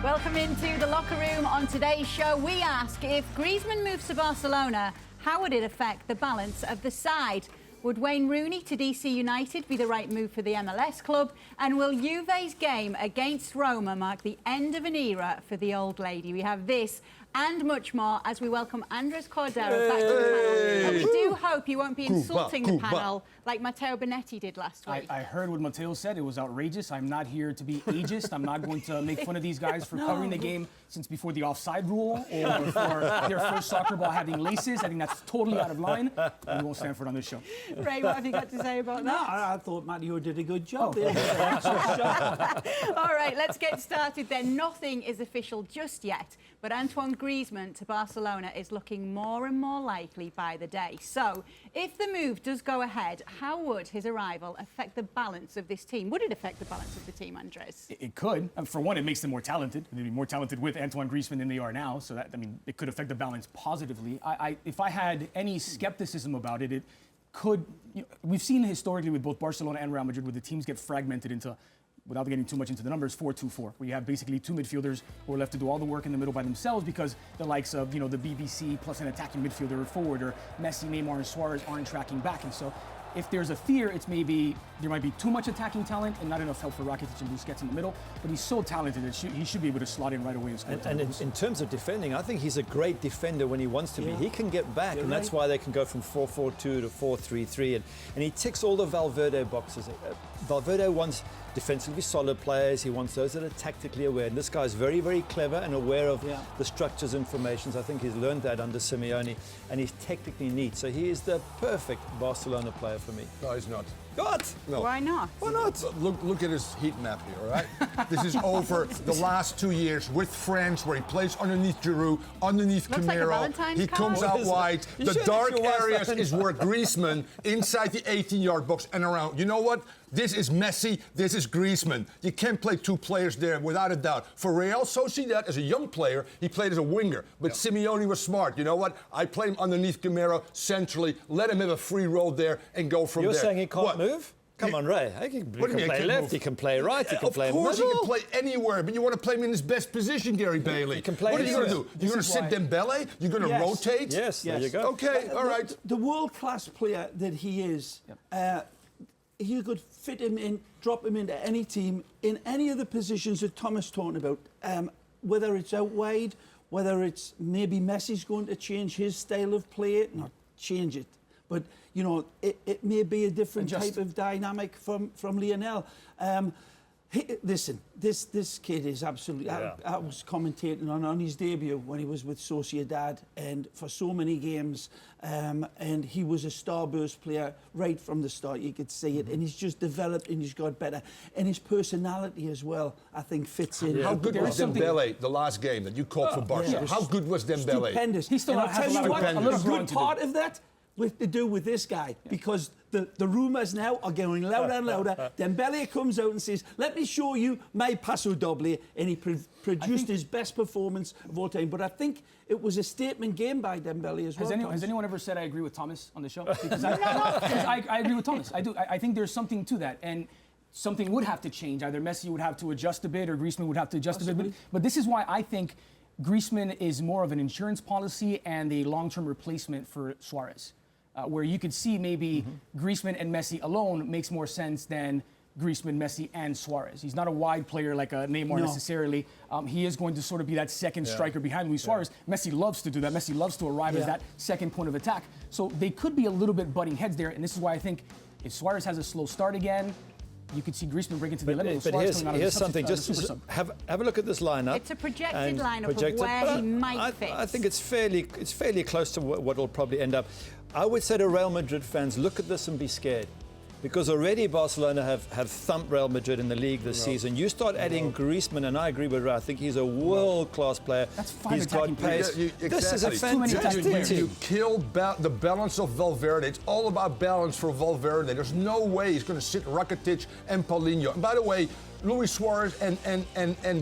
Welcome into the locker room. On today's show, we ask, if Griezmann moves to Barcelona, how would it affect the balance of the side? Would Wayne Rooney to DC United be the right move for the MLS club? And will Juve's game against Roma mark the end of an era for the old lady? We have this and much more as we welcome Andres Cordero back to the panel. And we do hope he won't be insulting the panel like Matteo Bonetti did last week. I heard what Matteo said. It was outrageous. I'm not here to be ageist. I'm not going to make fun of these guys for covering the game since before the offside rule or for their first soccer ball having laces. I think that's totally out of line. We won't stand for it on this show. Ray, what have you got to say about that? No, I thought Matteo did a good job there. All right, let's get started then. Nothing is official just yet, but Antoine Griezmann to Barcelona is looking more and more likely by the day. So, if the move does go ahead, how would his arrival affect the balance of this team? Would it affect the balance of the team, Andres? It could. For one, it makes them more talented. They'd be more talented with Antoine Griezmann than they are now. So that, I mean, it could affect the balance positively. If I had any skepticism about it, it could. You know, we've seen historically with both Barcelona and Real Madrid where the teams get fragmented into, without getting too much into the numbers, 4-2-4, where you have basically two midfielders who are left to do all the work in the middle by themselves because the likes of, the BBC plus an attacking midfielder or forward, or Messi, Neymar, and Suarez aren't tracking back. And so if there's a fear, it's maybe there might be too much attacking talent and not enough help for Rakitic and Busquets in the middle. But he's so talented that he should be able to slot in right away and score. And in terms of defending, I think he's a great defender when he wants to be. He can get back, and that's why they can go from 4-4-2 to 4-3-3. And he ticks all the Valverde boxes. Valverde wants defensively solid players. He wants those that are tactically aware. And this guy's very, very clever and aware of the structures and formations. I think he's learned that under Simeone, and he's technically neat. So he is the perfect Barcelona player for me. No, he's not. What? No. Why not? Why not? Look at his heat map here, all right? This is over the last 2 years with France, where he plays underneath Giroud, underneath Looks like a Camero. Valentine's He comes card. out wide. You The should dark if you want areas that. is where Griezmann, inside the 18-yard box and around. You know what? This is Messi, this is Griezmann. You can't play two players there without a doubt. For Real Sociedad, as a young player, he played as a winger. But Simeone was smart. You know what? I play him underneath Camero, centrally, let him have a free roll there and go from You're there. saying he can't What? move? Come on, Ray. He can play left, he can play right, he can play in the Of course he middle. can play anywhere, but you want to play him in his best position, Gary Bailey. He can play What are you going to do? This You're going to is sit why- Dembele? You're going to rotate? Yes, there you go. Okay, all right. The world-class player that he is, you could fit him in, drop him into any team, in any of the positions that Thomas talking about, whether it's out wide, whether it's maybe Messi's going to change his style of play, not change it, but it may be a different type of dynamic from Lionel. Listen, this kid is absolutely. I was commentating on his debut when he was with Sociedad, and for so many games, and he was a starburst player right from the start. You could see it, and he's just developed and he's got better, and his personality as well, I think, fits in. How good was Dembele the last game that you called for Barca? How good was Dembele? Stupendous. He still and has I'll tell you what, a little a growing good to do. part of that to do with this guy, because the rumours now are going louder and louder. Dembele comes out and says, let me show you my paso doble, and he produced his best performance of all time. But I think it was a statement game by Dembele as well. Has anyone ever said I agree with Thomas on the show? Because I agree with Thomas. I do. I think there's something to that. And something would have to change. Either Messi would have to adjust a bit or Griezmann would have to adjust a bit. But this is why I think Griezmann is more of an insurance policy and a long-term replacement for Suarez. Where you could see maybe Griezmann and Messi alone makes more sense than Griezmann, Messi, and Suarez. He's not a wide player like a Neymar necessarily. He is going to sort of be that second striker behind Luis Suarez. Messi loves to do that. Messi loves to arrive as that second point of attack. So they could be a little bit butting heads there, and this is why I think if Suarez has a slow start again, you could see Griezmann break into the 11. But here's something. Just have a look at this lineup. It's a projected lineup of where he might fit. I think it's fairly close to what will probably end up. I would say to Real Madrid fans, look at this and be scared. Because already Barcelona have thumped Real Madrid in the league this season. You start adding Griezmann, and I agree with Ray. I think he's a world-class player. That's fine. He's got pace. This is a fantastic team. You kill the balance of Valverde. It's all about balance for Valverde. There's no way he's going to sit Rakitic and Paulinho. And by the way, Luis Suarez and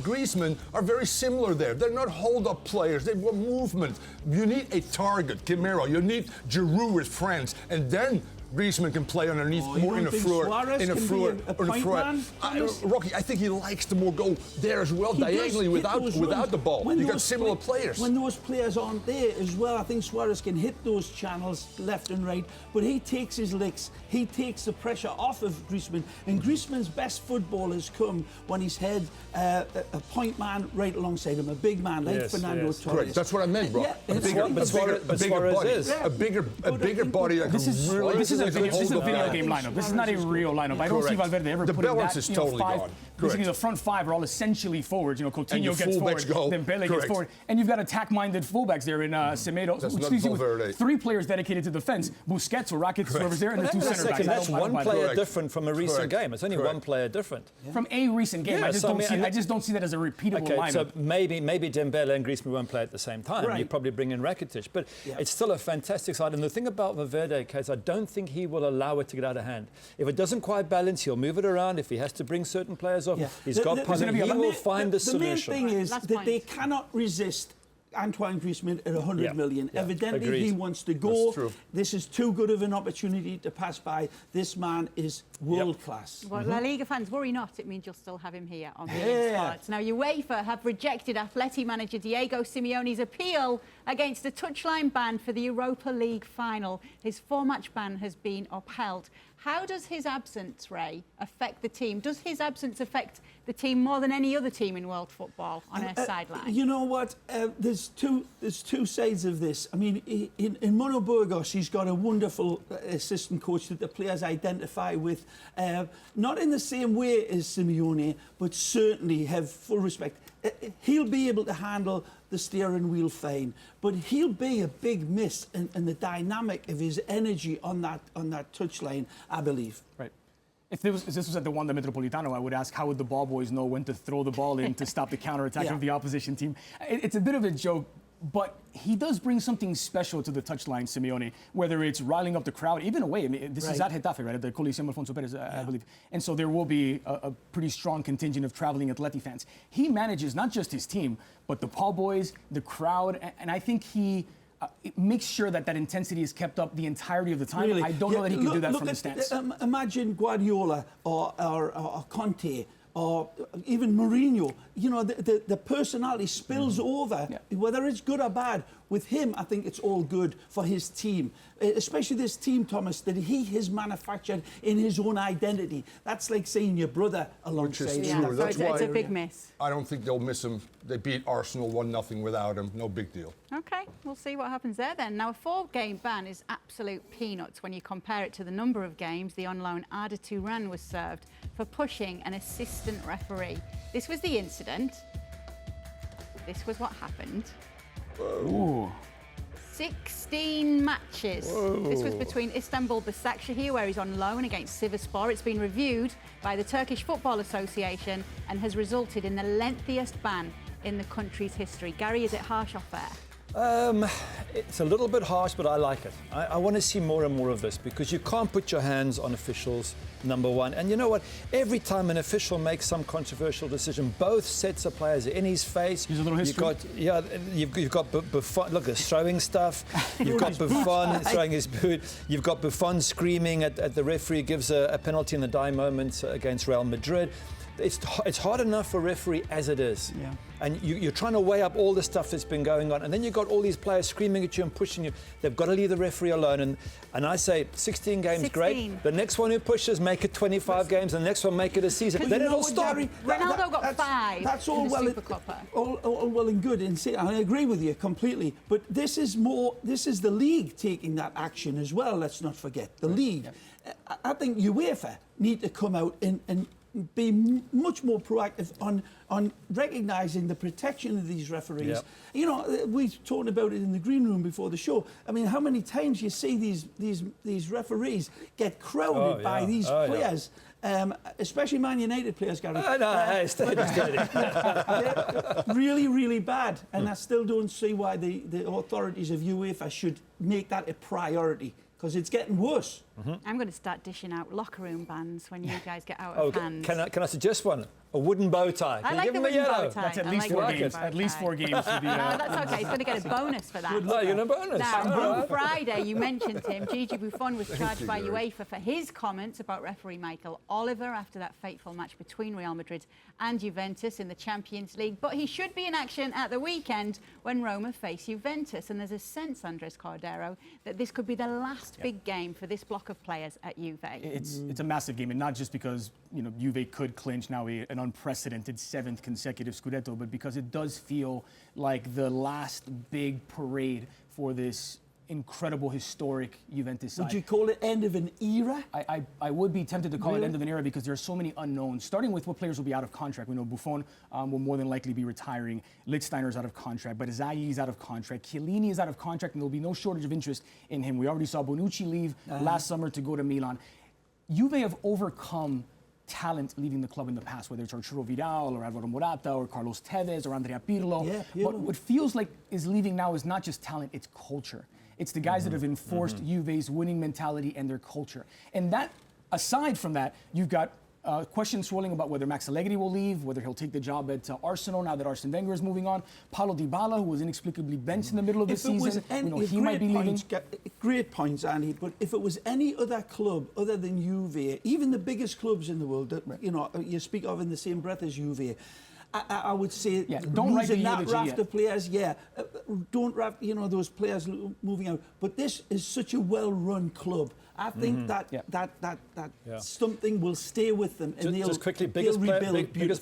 Griezmann are very similar there. They're not hold-up players. They want movement. You need a target, Camero. You need Giroud with France. And then Griezmann can play underneath, Oh, you more don't in the think floor, Suarez in the can be floor, a point man, Thomas? Rocky, I think he likes to more go there as well, He does diagonally hit without those without runs. the ball. When You got those similar players. When those players aren't there as well, I think Suarez can hit those channels left and right, but he takes his licks. He takes the pressure off of Griezmann, and Griezmann's best football has come when he's had a point man right alongside him, a big man like Fernando Torres. Correct. That's what I meant, bro. Yeah, A bigger Suarez body. is. A bigger body that This is can really this is a video, hold this is a the video ball. game lineup. This is not a real lineup. I don't see Correct. Valverde ever The putting balance that. is You know, totally five. gone. Basically, Correct. the front five are all essentially forwards. You know, And your Coutinho gets forward, fullbacks go. then Bale gets Correct. forward, and you've got attack-minded fullbacks there in Semedo. That's not Excuse me, with Valverde. 3 players dedicated to defense: Busquets or Rakitic, whoever's there, and the 2 That's centre backs. that's one player Correct. different from a recent Correct. game. It's only Correct. one player different. From a recent game, Yeah, I just so, don't I mean, see. and I just don't see that as a repeatable Okay, lineup. so maybe Dembele and Griezmann won't play at the same time. Right. You probably bring in Rakitic, but it's still a fantastic side. And the thing about Valverde, case, I don't think he will allow it to get out of hand. If it doesn't quite balance, he'll move it around. If he has to bring certain players off, he's got punishment. He will find the solution. The main thing is Last that point. they cannot resist Antoine Griezmann at 100 million. Yeah. Evidently, Agreed. he wants to go. That's true. This is too good of an opportunity to pass by. This man is world class. Well, La Liga fans, worry not. It means you'll still have him here on beIN Yeah. Sports. Now, UEFA have rejected Atleti manager Diego Simeone's appeal against a touchline ban for the Europa League final. His 4-match ban has been upheld. How does his absence, Ray, affect the team? Does his absence affect the team more than any other team in world football on a sideline? You know what? There's two sides of this. I mean, in Mono Burgos, he's got a wonderful assistant coach that the players identify with, not in the same way as Simeone, but certainly have full respect. He'll be able to handle the steering wheel fine, but he'll be a big miss in the dynamic of his energy on that touchline, I believe. Right. If this was at the Wanda Metropolitano, I would ask how would the ball boys know when to throw the ball in to stop the counterattack of the opposition team. It's a bit of a joke, but he does bring something special to the touchline, Simeone, whether it's riling up the crowd, even away. I mean, this is at Getafe, right, at the Coliseum Alfonso Perez, I believe. And so there will be a pretty strong contingent of traveling Atleti fans. He manages not just his team, but the Paul boys, the crowd, and I think he makes sure that intensity is kept up the entirety of the time. Really? I don't know that he can do that from the stance. Imagine Guardiola or Conte or even Mourinho. You know, the personality spills over, whether it's good or bad. With him, I think it's all good for his team, especially this team, Thomas, that he has manufactured in his own identity. That's like seeing your brother alongside Which is you. true. That's it's why a big miss. I don't think they'll miss him. They beat Arsenal 1-0 without him. No big deal. OK, we'll see what happens there then. Now, a 4-game ban is absolute peanuts when you compare it to the number of games the on-loan Arda Turan was served for pushing an assistant referee. This was the incident. This was what happened. Ooh. 16 matches. This was between Istanbul Başakşehir, where he's on loan, against Sivasspor. It's been reviewed by the Turkish Football Association and has resulted in the lengthiest ban in the country's history. Gary, is it harsh or fair? It's a little bit harsh, but I like it. I want to see more and more of this because you can't put your hands on officials, number one. And you know what? Every time an official makes some controversial decision, both sets of players are in his face. Here's a little history. You've got Buffon. Look, there's throwing stuff. You've got Buffon throwing his boot. You've got Buffon screaming at the referee, gives a penalty in the dying moments against Real Madrid. It's hard enough for a referee as it is. Yeah. And you're trying to weigh up all the stuff that's been going on. And then you've got all these players screaming at you and pushing you. They've got to leave the referee alone. And I say 16 games, 16. great. The next one who pushes, make it 25 games. And the next one, make it a season. But then it'll stop. Ronaldo got 5 That's in all the well, Supercoppa. all well and good. And I agree with you completely. But this is the league taking that action as well. Let's not forget the league. Yep. I think UEFA need to come out and be much more proactive on recognising the protection of these referees. Yep. You know, we talked about it in the green room before the show. I mean, how many times you see these referees get crowded by these players, especially Man United players, Gary. Really, really bad. And I still don't see why the authorities of UEFA should make that a priority, because it's getting worse. I'm going to start dishing out locker room bans when you guys get out of hand. Can I suggest one? A wooden bow tie. I Can you like give the him a wooden bow yellow? tie. That's at I least like four the games. wooden bow At least tie. 4 games to be. No, that's okay. He's going to get a bonus for that. Oh, you're in a bonus. Now, All on right. Friday, you mentioned him. Gigi Buffon was charged by UEFA for his comments about referee Michael Oliver after that fateful match between Real Madrid and Juventus in the Champions League. But he should be in action at the weekend when Roma face Juventus. And there's a sense, Andres Cordero, that this could be the last big game for this block of players at Juve. It's a massive game, and not just because Juve could clinch now an unprecedented 7th consecutive Scudetto, but because it does feel like the last big parade for this incredible, historic Juventus side. Would you call it end of an era? I would be tempted to call it end of an era because there are so many unknowns, starting with what players will be out of contract. We know Buffon will more than likely be retiring. Lichtsteiner's out of contract, but Zayi's out of contract. Chiellini is out of contract, and there'll be no shortage of interest in him. We already saw Bonucci leave last summer to go to Milan. Juve have overcome talent leaving the club in the past, whether it's Arturo Vidal or Alvaro Morata or Carlos Tevez or Andrea Pirlo. Yeah, Pirlo. What feels like is leaving now is not just talent, it's culture. It's the guys that have enforced Juve's winning mentality and their culture. And that, aside from that, you've got questions swirling about whether Max Allegri will leave, whether he'll take the job at Arsenal now that Arsene Wenger is moving on. Paulo Dybala, who was inexplicably benched in the middle of the season, he might be leaving. Great points, Andy. But if it was any other club other than Juve, even the biggest clubs in the world that you speak of in the same breath as Juve, I would say don't write the losing that eulogy raft yet. of players, don't raft, those players moving out. But this is such a well-run club. I think that something will stay with them, and Just quickly, biggest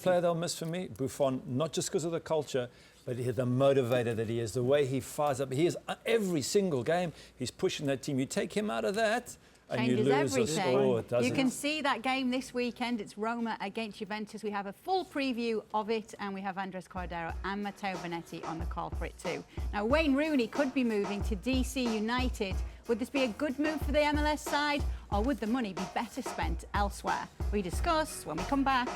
player they'll miss for me, Buffon, not just because of the culture, but the motivator that he is, the way he fires up. He is every single game. He's pushing that team. You take him out of that, and you Changes lose everything. a sport, doesn't You it? can see that game this weekend. It's Roma against Juventus. We have a full preview of it, and we have Andres Cordero and Matteo Bonetti on the call for it too. Now, Wayne Rooney could be moving to DC United. Would this be a good move for the MLS side, or would the money be better spent elsewhere? We discuss when we come back.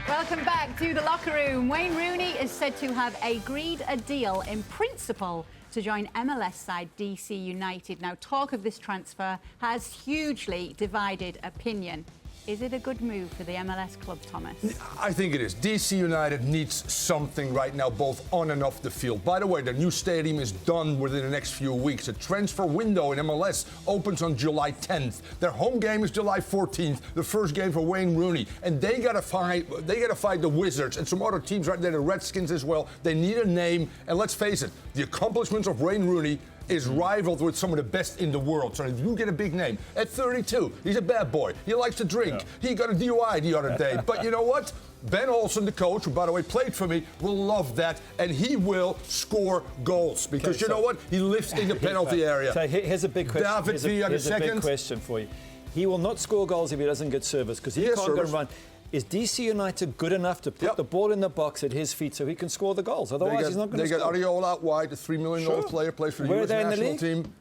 Welcome back to the locker room. Wayne Rooney is said to have agreed a deal in principle to join MLS side DC United. Now, talk of this transfer has hugely divided opinion. Is it a good move for the MLS club, Thomas? I think it is. DC United needs something right now, both on and off the field. By the way, the new stadium is done within the next few weeks. The transfer window in MLS opens on July 10th. Their home game is July 14th, the first game for Wayne Rooney. And they gotta fight the Wizards and some other teams right there, the Redskins as well. They need a name. And let's face it, the accomplishments of Wayne Rooney is rivaled with some of the best in the world. So if you get a big name, at 32, he's a bad boy. He likes to drink. Yeah. He got a DUI the other day. But you know what? Ben Olsen, the coach, who, by the way, played for me, will love that. And he will score goals. Because you know what? He lives in the penalty area. So here's a big question. David Villa, here's a big question for you. He will not score goals if he doesn't get service, because he can't go and run. Is DC United good enough to put the ball in the box at his feet so he can score the goals? Otherwise, he's not going to score. They got Ariola out wide, the $3 million player, plays for the US national team.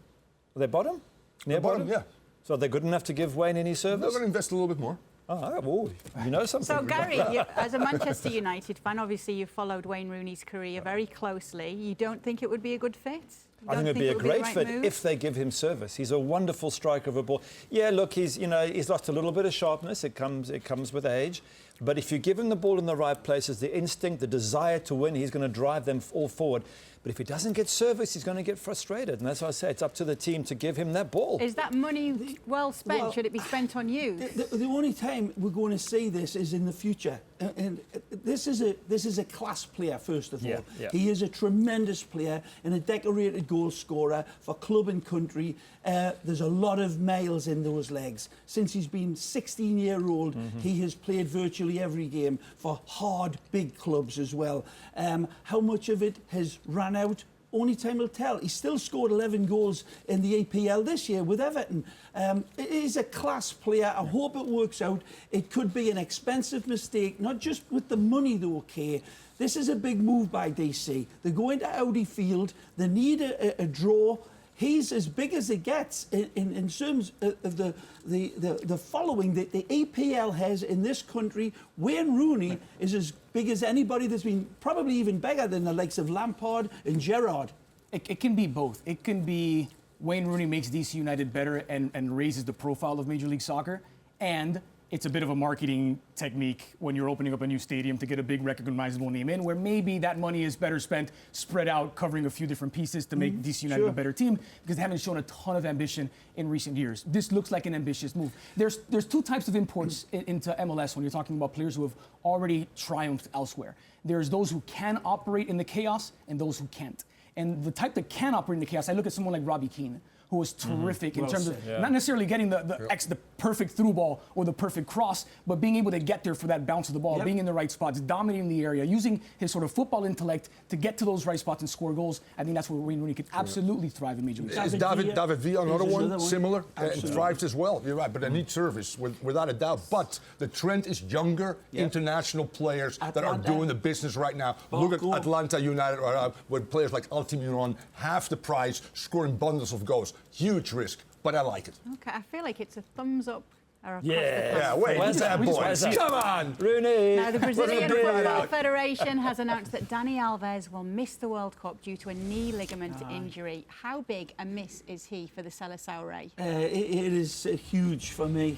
Are they bottom? Near bottom, yeah. So are they good enough to give Wayne any service? They're going to invest a little bit more. Oh, you know something. So, Gary, as a Manchester United fan, obviously you've followed Wayne Rooney's career very closely. You don't think it would be a good fit? I think it'd be a great fit if they give him service. He's a wonderful striker of a ball. Yeah, look, he's lost a little bit of sharpness. It comes with age. But if you give him the ball in the right places, the instinct, the desire to win, he's going to drive them all forward. But if he doesn't get service, he's going to get frustrated. And that's why I say it's up to the team to give him that ball. Is that money well spent? Well, should it be spent on you? The only time we're going to see this is in the future. And this is a class player, first of all. Yeah. He is a tremendous player and a decorated goal scorer for club and country. There's a lot of miles in those legs. Since he's been 16-year-old, he has played virtually every game for hard, big clubs as well. How much of it has run out? Only time will tell. He still scored 11 goals in the APL this year with Everton. He's a class player. I hope it works out. It could be an expensive mistake, not just with the money, though, okay. This is a big move by DC. They're going to Audi Field. They need a draw. He's as big as it gets in terms of the following that the APL has in this country. Wayne Rooney is as big as anybody that's been, probably even bigger than the likes of Lampard and Gerrard. It can be both. It can be Wayne Rooney makes DC United better and raises the profile of Major League Soccer, and it's a bit of a marketing technique when you're opening up a new stadium to get a big recognizable name in, where maybe that money is better spent spread out, covering a few different pieces to make DC United a better team, because they haven't shown a ton of ambition in recent years. This looks like an ambitious move. There's two types of imports into MLS when you're talking about players who have already triumphed elsewhere. There's those who can operate in the chaos and those who can't. And the type that can operate in the chaos, I look at someone like Robbie Keane, who was terrific in terms of not necessarily getting the perfect through ball or the perfect cross, but being able to get there for that bounce of the ball, being in the right spots, dominating the area, using his sort of football intellect to get to those right spots and score goals. I think that's where Wayne Rooney could absolutely thrive in Major League Soccer. Is David Villa another one similar? Thrives as well. You're right, but they need service without a doubt. But the trend is younger international players that are doing the business right now. Look at Atlanta United with players like Altimira, half the price, scoring bundles of goals. Huge risk, but I like it. Okay, I feel like it's a thumbs up. Wait, where's that boy? Come on, Rooney. Now, the Brazilian Football Federation has announced that Dani Alves will miss the World Cup due to a knee ligament injury. How big a miss is he for the Seleção Rey? It is huge for me.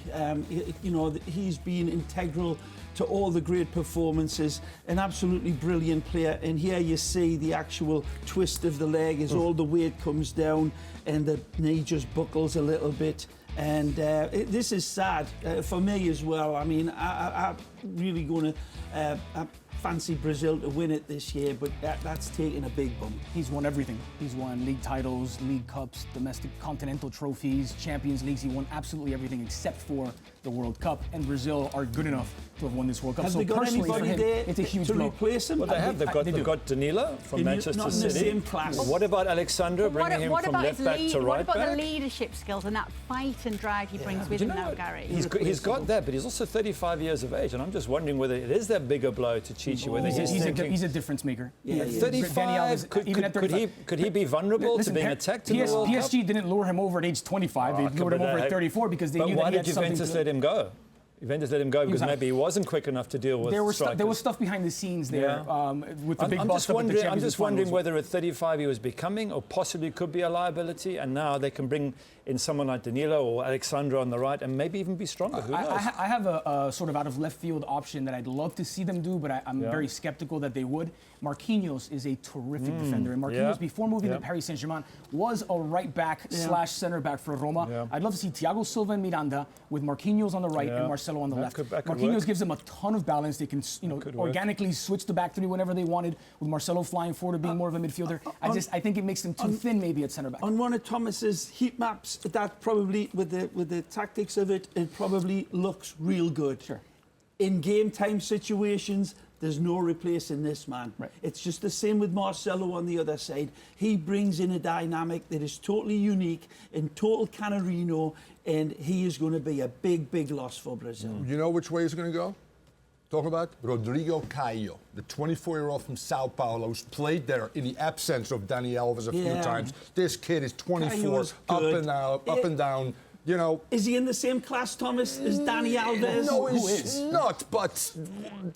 You know, he's been integral to all the great performances, an absolutely brilliant player. And here you see the actual twist of the leg as all the weight comes down and the knee just buckles a little bit. And this is sad for me as well. I mean, I'm really going to fancy Brazil to win it this year, but that's taking a big bump. He's won everything. He's won league titles, league cups, domestic continental trophies, Champions Leagues. He won absolutely everything except for the World Cup. And Brazil are good enough to have won this World Cup. Have so they got personally for anybody him, there it's a huge to blow. replace him? Well, they have. They've got Danilo from Manchester not in City. the same class. Well, what about Alexandra, bringing him from left back to right back? What about back? the leadership skills and that fight and drive he brings with him now, Gary? He's got that, but he's also 35 years of age, and I'm just wondering whether it is that bigger blow to Chichi. Whether He's a difference maker. Yeah, 35. Could he be vulnerable to being attacked in the World Cup? PSG didn't lure him over at age 25. They lured him over at 34 because they knew that he had something. Why did Juventus let him go? Juventus let him go because maybe he wasn't quick enough to deal with strikers. There was stuff behind the scenes there with the big boss up at the Champions League. I'm just wondering whether at 35 he was becoming or possibly could be a liability, and now they can bring in someone like Danilo or Alexandra on the right and maybe even be stronger. Who knows? I have a sort of out of left field option that I'd love to see them do, but I'm very skeptical that they would. Marquinhos is a terrific defender, and Marquinhos, before moving to Paris Saint-Germain, was a right back / center back for Roma. Yeah. I'd love to see Thiago Silva and Miranda with Marquinhos on the right and Marcelo on the left. Marquinhos gives them a ton of balance. They can, organically switch the back three whenever they wanted, with Marcelo flying forward or being more of a midfielder. I think it makes them too thin maybe at center back. On one of Thomas's heat maps, that probably with the tactics of it probably looks real good. Sure. In game time situations, there's no replacing this man. Right. It's just the same with Marcelo on the other side. He brings in a dynamic that is totally unique and total Canarino, and he is going to be a big, big loss for Brazil. You know which way he's going to go? Talk about Rodrigo Caio, the 24-year-old from Sao Paulo who's played there in the absence of Dani Alves a few times. This kid is 24, up and down. You know, is he in the same class, Thomas, as Dani Alves? No, he's not. But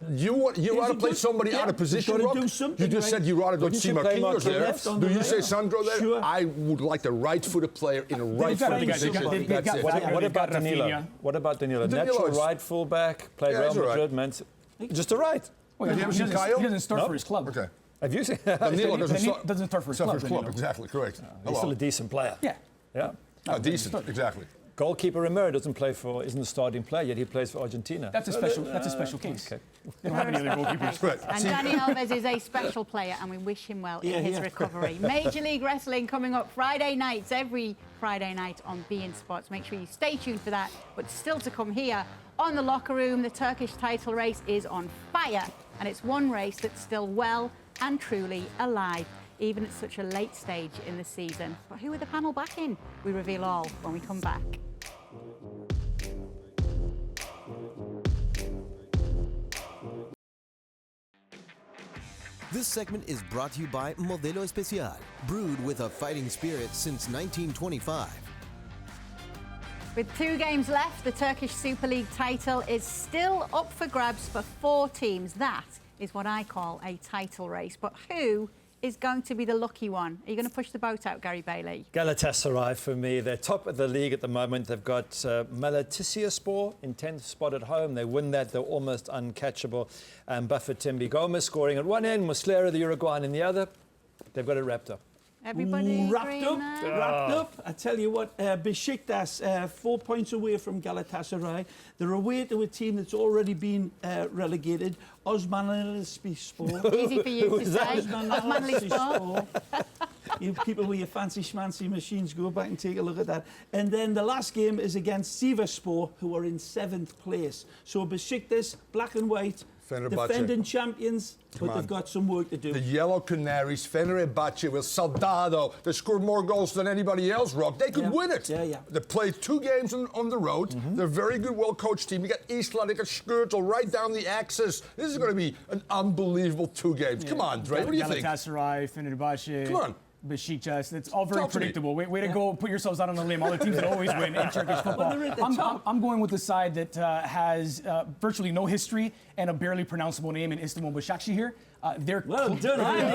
you rather play somebody out of position, Rock? You just said you rather don't see Marquinhos there. Do you say Sandro there? Sure. I would like the right-footed player in a right-footed position. That's it. What about Danilo? What about Danilo? Natural right fullback, played Real Madrid, just a right. Well, he doesn't start for his club. Okay. Have you seen? Danilo doesn't start for his club. Exactly, correct. He's still a decent player. Yeah. Decent, exactly. Goalkeeper Romero isn't a starting player, yet he plays for Argentina. That's a special case. Okay. They don't have any other goalkeepers. Right. And Dani Alves is a special player, and we wish him well in his recovery. Major League Wrestling coming up Friday nights, every Friday night on beIN Sports. Make sure you stay tuned for that. But still to come here on The Locker Room, the Turkish title race is on fire, and it's one race that's still well and truly alive, even at such a late stage in the season. But who are the panel backing? We reveal all when we come back. This segment is brought to you by Modelo Especial, brewed with a fighting spirit since 1925. With 2 games left, the Turkish Super League title is still up for grabs for 4 teams. That is what I call a title race. But who is going to be the lucky one? Are you going to push the boat out, Gary Bailey? Galatasaray for me. They're top of the league at the moment. They've got Malatyaspor in 10th spot at home. They win that. They're almost uncatchable. And Bafétimbi Gomez scoring at one end, Muslera, the Uruguayan, in the other. They've got it wrapped up. Everybody wrapped agreeing up. there? Wrapped up. I tell you what, Besiktas, 4 points away from Galatasaray. They're away to a team that's already been relegated. Osmanlıspor. Easy for you to say. Osmanlıspor. You people with your fancy schmancy machines, go back and take a look at that. And then the last game is against Sivasspor, who are in 7th place. So Besiktas, black and white, Fenerbahce. defending champions, but they've got some work to do. The Yellow Canaries, Fenerbahce with Soldado. They scored more goals than anybody else, Rock. They could win it. Yeah. They played 2 games on the road. They're a very good, well-coached team. You got Isla, you got Skrtel right down the axis. This is going to be an unbelievable 2 games. Come on, Dre, what do you think? Galatasaray, Fenerbahce. Come on. Besiktas, it's all very Talk to me. predictable. Way to go, put yourselves out on a limb. All the teams that always win in Turkish football. they're at the top. I'm going with the side that has virtually no history and a barely pronounceable name in Istanbul Başakşehir here. They're Well done, barely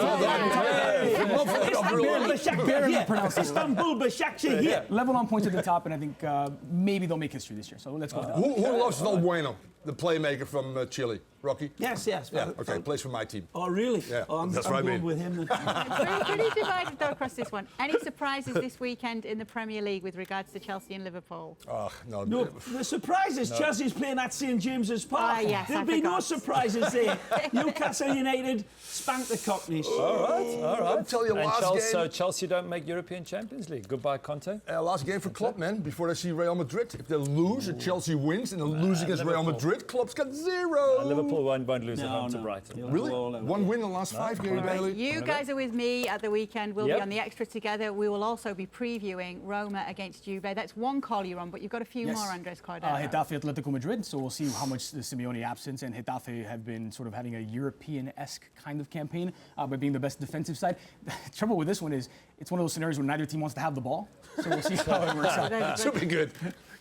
pronounceable. Istanbul Başakşehir here. Level on points at the top, and I think maybe they'll make history this year. So let's go with that. Who loves Valbuena, the playmaker from Chile? Rocky? Yes. Yeah, okay, plays for my team. Oh, really? Yeah, Oh, I'm that's what I going mean. with him. We're pretty divided though across this one. Any surprises this weekend in the Premier League with regards to Chelsea and Liverpool? Oh, no. No, the surprise is Chelsea's playing at St James's Park. Ah, yes, There'll I be no forgot. surprises there. Newcastle United spank the Cockneys. All right. I'll tell you, And last Chelsea, game. so Chelsea don't make European Champions League. Goodbye, Conte. Last game for Klopp, man, before they see Real Madrid. If they lose and Chelsea wins and they lose against Real Liverpool. Madrid, Klopp's got 0. Liverpool won't lose at home to Brighton. Really? One win in the last 5, Gary Bailey? You guys are with me at the weekend. We'll be Yep. on the Extra together. We will also be previewing Roma against Juve. That's one call you're on, but you've got a few more, Andres Cordero. Getafe, Atletico Madrid. So we'll see how much the Simeone absence and Getafe have been sort of having a European-esque kind of campaign by being the best defensive side. The trouble with this one is it's one of those scenarios where neither team wants to have the ball. So we'll see how it works out. Should be good.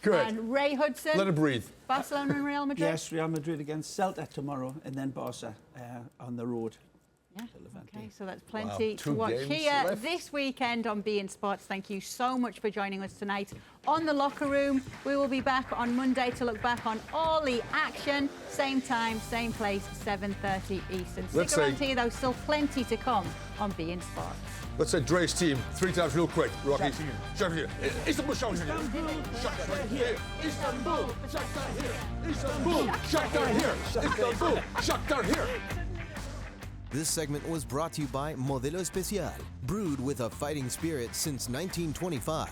Correct. And Ray Hudson, Let it breathe. Barcelona and Real Madrid. Yes, Real Madrid against Celta tomorrow, and then Barca on the road. Yeah. Okay, so that's plenty to 2 watch games here left. this weekend on beIN Sports. Thank you so much for joining us tonight on The Locker Room. We will be back on Monday to look back on all the action. Same time, same place, 7:30 Eastern. Let's Stick around say- here, though, still plenty to come on beIN Sports. Let's say Dre's team 3 times real quick, Rocky. Shakhtar here. Istanbul, Shakhtar here. Istanbul, Shakhtar here. Istanbul, Shakhtar here. Istanbul, Shakhtar here. This segment was brought to you by Modelo Especial, brewed with a fighting spirit since 1925.